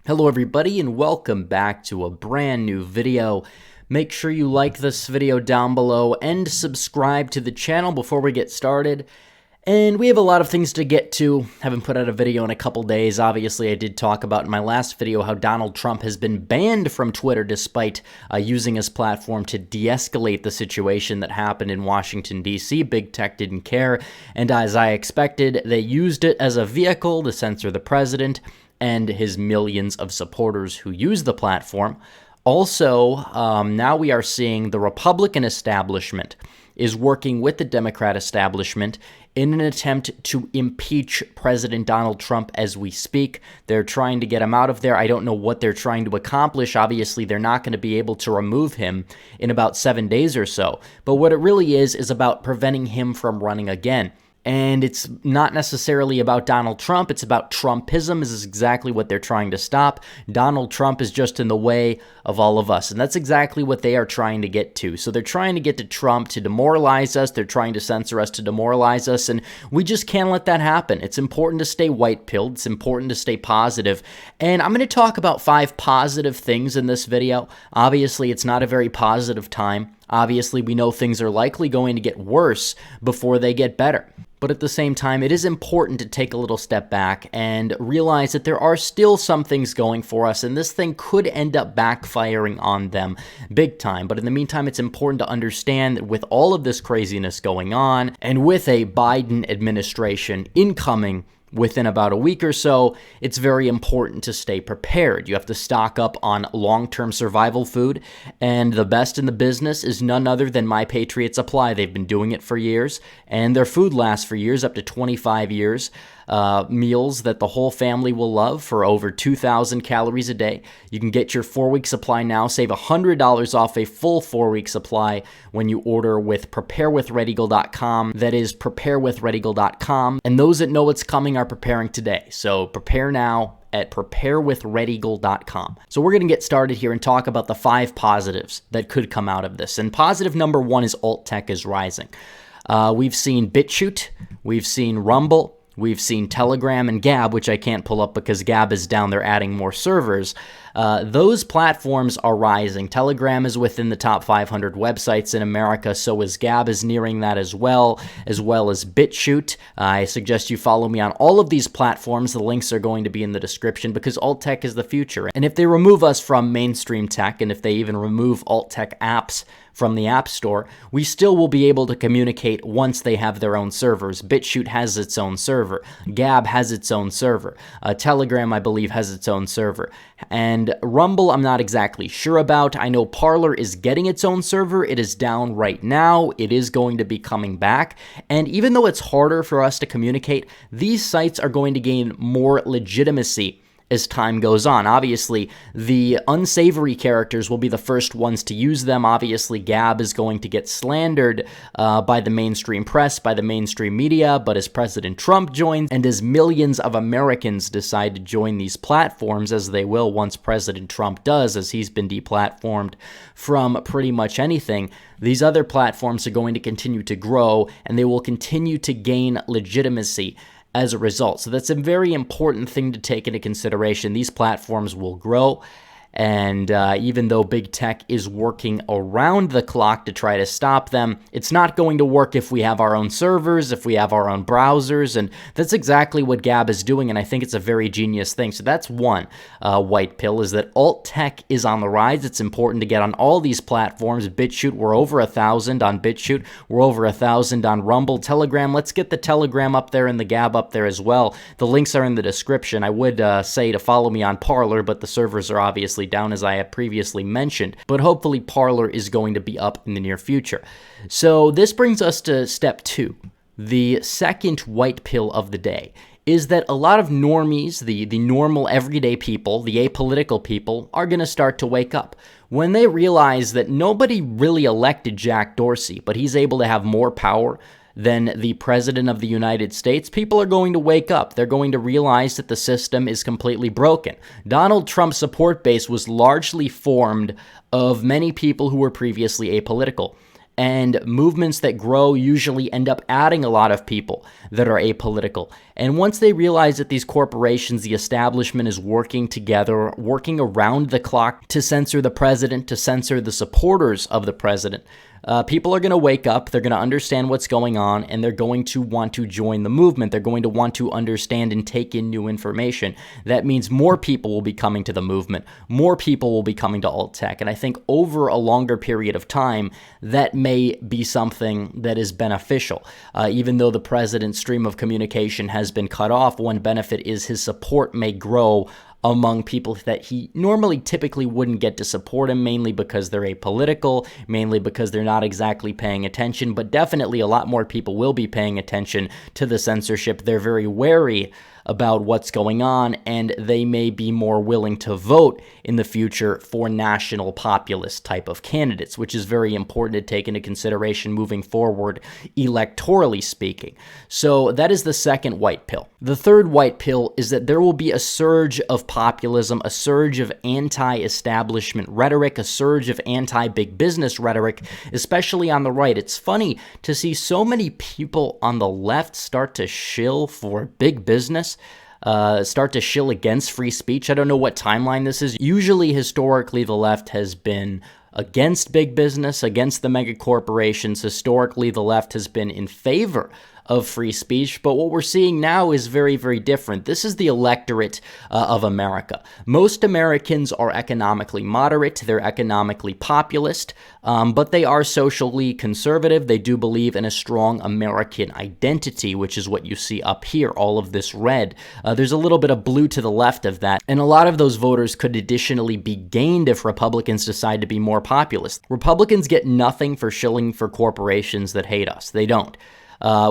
Hello everybody and welcome back to a brand new video. Make sure you like this video down below and subscribe to the channel before we get started. And we have a lot of things to get to. Haven't put out a video in a couple days. Obviously, I did talk about in my last video how Donald Trump has been banned from Twitter despite using his platform to de-escalate the situation that happened in Washington, D.C. Big Tech didn't care, and as I expected, they used it as a vehicle to censor the president and his millions of supporters who use the platform. Also, now we are seeing the Republican establishment is working with the Democrat establishment in an attempt to impeach President Donald Trump as we speak. They're trying to get him out of there. I don't know what they're trying to accomplish. Obviously, they're not going to be able to remove him in about 7 days or so. But what it really is about preventing him from running again. And it's not necessarily about Donald Trump, it's about Trumpism. This is exactly what they're trying to stop. Donald Trump is just in the way of all of us, and that's exactly what they are trying to get to. So they're trying to get to Trump to demoralize us, they're trying to censor us to demoralize us, and we just can't let that happen. It's important to stay white-pilled, it's important to stay positive, and I'm going to talk about 5 positive things in this video. Obviously, it's not a very positive time. Obviously, we know things are likely going to get worse before they get better. But at the same time, it is important to take a little step back and realize that there are still some things going for us, and this thing could end up backfiring on them big time. But in the meantime, it's important to understand that with all of this craziness going on, and with a Biden administration incoming within about a week or so, it's very important to stay prepared. You have to stock up on long-term survival food, and the best in the business is none other than My Patriot Supply. They've been doing it for years, and their food lasts for years, up to 25 years. Meals that the whole family will love for over 2,000 calories a day. You can get your 4-week supply now. Save $100 off a full 4-week supply when you order with preparewithredeagle.com. That is preparewithredeagle.com. And those that know what's coming are preparing today. So prepare now at preparewithredeagle.com. So we're going to get started here and talk about the 5 positives that could come out of this. And positive number 1 is alt tech is rising. We've seen BitChute, we've seen Rumble, we've seen Telegram and Gab, which I can't pull up because Gab is down. They're adding more servers. Those platforms are rising. Telegram is within the top 500 websites in America, so is Gab is nearing that as well as BitChute. I suggest you follow me on all of these platforms. The links are going to be in the description because alt tech is the future. And if they remove us from mainstream tech, and if they even remove alt tech apps from the App Store, we still will be able to communicate once they have their own servers. BitChute has its own server. Gab has its own server. Telegram, I believe, has its own server. And Rumble, I'm not exactly sure about. I know Parler is getting its own server. It is down right now. It is going to be coming back. And even though it's harder for us to communicate, these sites are going to gain more legitimacy as time goes on. Obviously, the unsavory characters will be the first ones to use them. Obviously, Gab is going to get slandered by the mainstream press, by the mainstream media, but as President Trump joins, and as millions of Americans decide to join these platforms, as they will once President Trump does, as he's been deplatformed from pretty much anything, these other platforms are going to continue to grow, and they will continue to gain legitimacy as a result. So that's a very important thing to take into consideration. These platforms will grow, and even though big tech is working around the clock to try to stop them, it's not going to work if we have our own servers, if we have our own browsers, and that's exactly what Gab is doing, and I think it's a very genius thing. So that's one white pill, is that alt tech is on the rise. It's important to get on all these platforms. BitChute, we're over 1,000 on BitChute. We're over 1,000 on Rumble. Telegram, let's get the Telegram up there and the Gab up there as well. The links are in the description. I would say to follow me on Parler, but the servers are obviously down, as I have previously mentioned, but hopefully Parler is going to be up in the near future. So this brings us to step 2. The second white pill of the day is that a lot of normies, the normal everyday people, the apolitical people, are going to start to wake up. When they realize that nobody really elected Jack Dorsey, but he's able to have more power than the President of the United States, people are going to wake up. They're going to realize that the system is completely broken. Donald Trump's support base was largely formed of many people who were previously apolitical. And movements that grow usually end up adding a lot of people that are apolitical. And once they realize that these corporations, the establishment, is working together, working around the clock to censor the president, to censor the supporters of the president, people are going to wake up, they're going to understand what's going on, and they're going to want to join the movement. They're going to want to understand and take in new information. That means more people will be coming to the movement. More people will be coming to alt tech. And I think over a longer period of time, that may be something that is beneficial. Even though the president's stream of communication has been cut off, one benefit is his support may grow among people that he normally typically wouldn't get to support him, mainly because they're apolitical, mainly because they're not exactly paying attention, but definitely a lot more people will be paying attention to the censorship. They're very wary about what's going on, and they may be more willing to vote in the future for national populist type of candidates, which is very important to take into consideration moving forward, electorally speaking. So that is the second white pill. The third white pill is that there will be a surge of populism, a surge of anti-establishment rhetoric, a surge of anti-big business rhetoric, especially on the right. It's funny to see so many people on the left start to shill for big business, start to shill against free speech. I don't know what timeline this is. Usually, historically, the left has been against big business, against the mega corporations. Historically, the left has been in favor of free speech, but what we're seeing now is very, very different. This is the electorate of America. Most Americans are economically moderate, they're economically populist, but they are socially conservative. They do believe in a strong American identity, which is what you see up here, all of this red. There's a little bit of blue to the left of that, and a lot of those voters could additionally be gained if Republicans decide to be more populist. Republicans get nothing for shilling for corporations that hate us. They don't.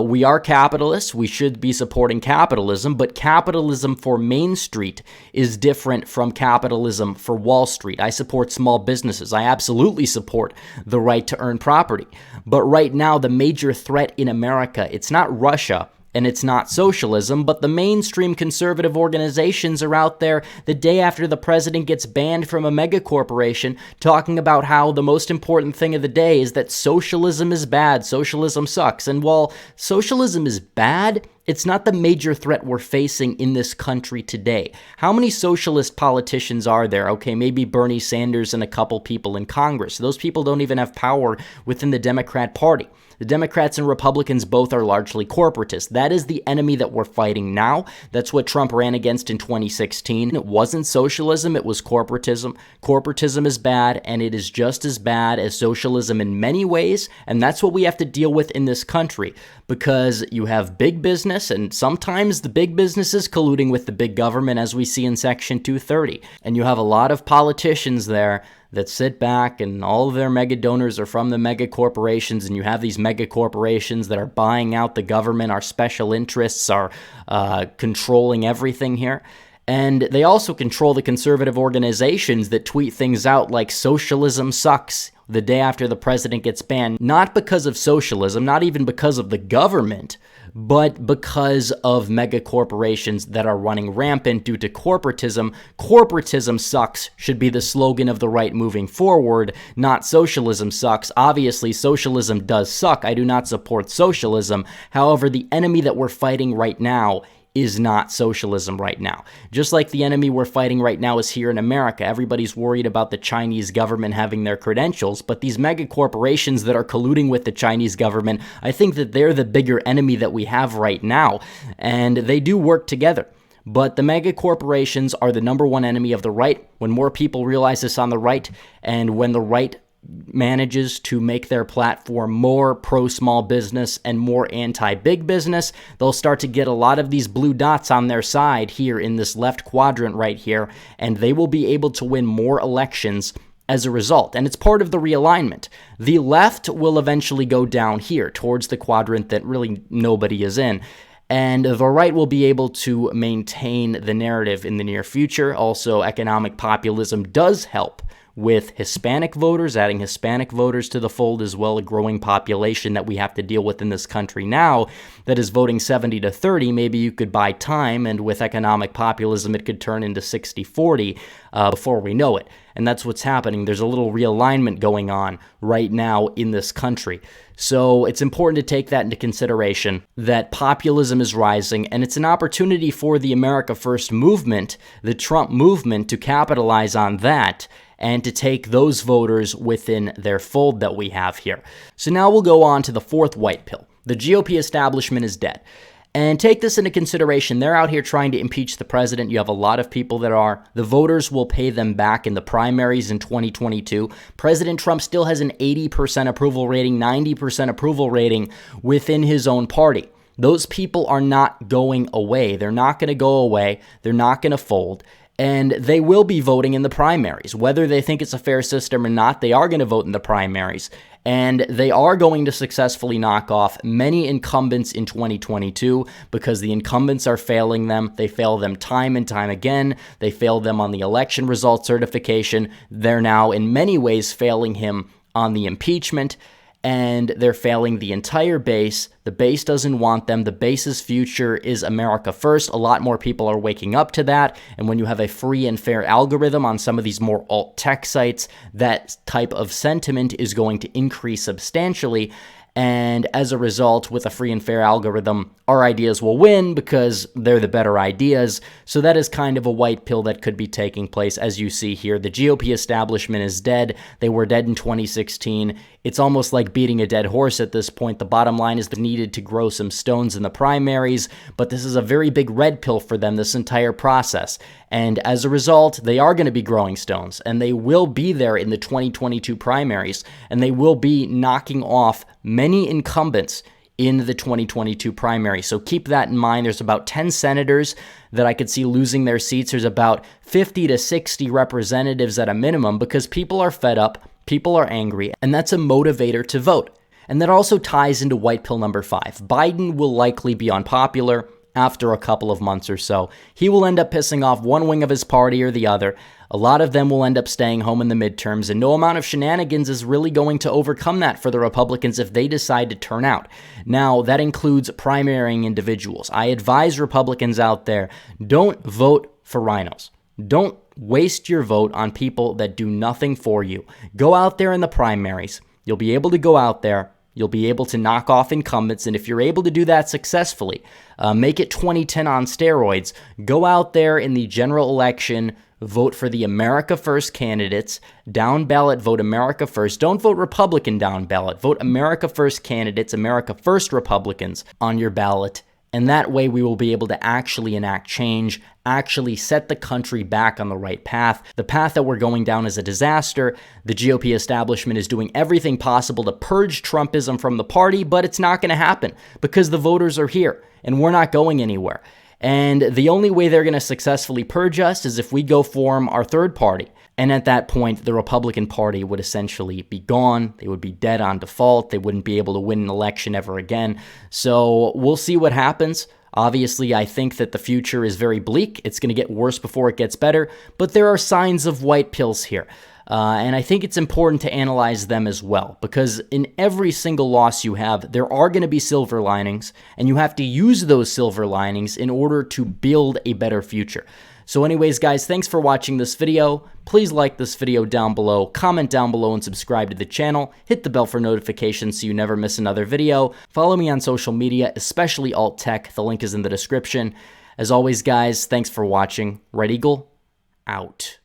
We are capitalists. We should be supporting capitalism, but capitalism for Main Street is different from capitalism for Wall Street. I support small businesses. I absolutely support the right to earn property. But right now, the major threat in America, it's not Russia, and it's not socialism, but the mainstream conservative organizations are out there the day after the president gets banned from a mega corporation talking about how the most important thing of the day is that socialism is bad, socialism sucks. And while socialism is bad, it's not the major threat we're facing in this country today. How many socialist politicians are there? Okay, maybe Bernie Sanders and a couple people in Congress. Those people don't even have power within the Democrat Party. The Democrats and Republicans both are largely corporatists. That is the enemy that we're fighting now. That's what Trump ran against in 2016. It wasn't socialism, it was corporatism. Corporatism is bad, and it is just as bad as socialism in many ways, and that's what we have to deal with in this country, because you have big business, and sometimes the big business is colluding with the big government, as we see in Section 230. And you have a lot of politicians there that sit back, and all of their mega donors are from the mega corporations, and you have these mega corporations that are buying out the government. Our special interests are controlling everything here. And they also control the conservative organizations that tweet things out like socialism sucks the day after the president gets banned, not because of socialism, not even because of the government, but because of mega corporations that are running rampant due to corporatism. Corporatism sucks should be the slogan of the right moving forward, not socialism sucks. Obviously, socialism does suck. I do not support socialism. However, the enemy that we're fighting right now is not socialism right now. Just like the enemy we're fighting right now is here in America. Everybody's worried about the Chinese government having their credentials, but these mega corporations that are colluding with the Chinese government, I think that they're the bigger enemy that we have right now, and they do work together. But the mega corporations are the number one enemy of the right. When more people realize this on the right, and when the right manages to make their platform more pro-small business and more anti-big business, they'll start to get a lot of these blue dots on their side here in this left quadrant right here, and they will be able to win more elections as a result. And it's part of the realignment. The left will eventually go down here towards the quadrant that really nobody is in, and the right will be able to maintain the narrative in the near future. Also, economic populism does help with Hispanic voters, adding Hispanic voters to the fold as well, a growing population that we have to deal with in this country now that is voting 70-30. Maybe you could buy time, and with economic populism, it could turn into 60-40 before we know it. And that's what's happening. There's a little realignment going on right now in this country. So it's important to take that into consideration, that populism is rising, and it's an opportunity for the America First movement, the Trump movement, to capitalize on that and to take those voters within their fold that we have here. So now we'll go on to the fourth white pill. The GOP establishment is dead. And take this into consideration. They're out here trying to impeach the president. You have a lot of people that are. The voters will pay them back in the primaries in 2022. President Trump still has an 80% approval rating, 90% approval rating within his own party. Those people are not going away. They're not going to go away. They're not going to fold. And they will be voting in the primaries. Whether they think it's a fair system or not, they are going to vote in the primaries. And they are going to successfully knock off many incumbents in 2022 because the incumbents are failing them. They fail them time and time again. They fail them on the election result certification. They're now in many ways failing him on the impeachment. And they're failing the entire base. The base doesn't want them. The base's future is America First. A lot more people are waking up to that. And when you have a free and fair algorithm on some of these more alt-tech sites, that type of sentiment is going to increase substantially. And as a result, with a free and fair algorithm, our ideas will win because they're the better ideas. So that is kind of a white pill that could be taking place, as you see here. The GOP establishment is dead. They were dead in 2016. It's almost like beating a dead horse at this point. The bottom line is they needed to grow some stones in the primaries, but this is a very big red pill for them, this entire process. And as a result, they are going to be growing stones, and they will be there in the 2022 primaries, and they will be knocking off many incumbents in the 2022 primary. So keep that in mind. There's about 10 senators that I could see losing their seats. There's about 50 to 60 representatives at a minimum because people are fed up, people are angry, and that's a motivator to vote. And that also ties into white pill number 5. Biden will likely be unpopular after a couple of months or so. He will end up pissing off one wing of his party or the other. A lot of them will end up staying home in the midterms, and no amount of shenanigans is really going to overcome that for the Republicans if they decide to turn out. Now, that includes primarying individuals. I advise Republicans out there, don't vote for rhinos. Don't waste your vote on people that do nothing for you. Go out there in the primaries. You'll be able to go out there. You'll be able to knock off incumbents, and if you're able to do that successfully, make it 2010 on steroids. Go out there in the general election, vote for the America First candidates, down ballot, vote America First. Don't vote Republican down ballot. Vote America First candidates, America First Republicans on your ballot. And that way we will be able to actually enact change, actually set the country back on the right path. The path that we're going down is a disaster. The GOP establishment is doing everything possible to purge Trumpism from the party, but it's not going to happen because the voters are here and we're not going anywhere. And the only way they're going to successfully purge us is if we go form our third party. And at that point, the Republican Party would essentially be gone. They would be dead on default. They wouldn't be able to win an election ever again. So we'll see what happens. Obviously, I think that the future is very bleak. It's going to get worse before it gets better. But there are signs of white pills here. And I think it's important to analyze them as well, because in every single loss you have, there are going to be silver linings, and you have to use those silver linings in order to build a better future. So anyways, guys, thanks for watching this video. Please like this video down below, comment down below, and subscribe to the channel. Hit the bell for notifications so you never miss another video. Follow me on social media, especially alt tech. The link is in the description. As always, guys, thanks for watching. Red Eagle, out.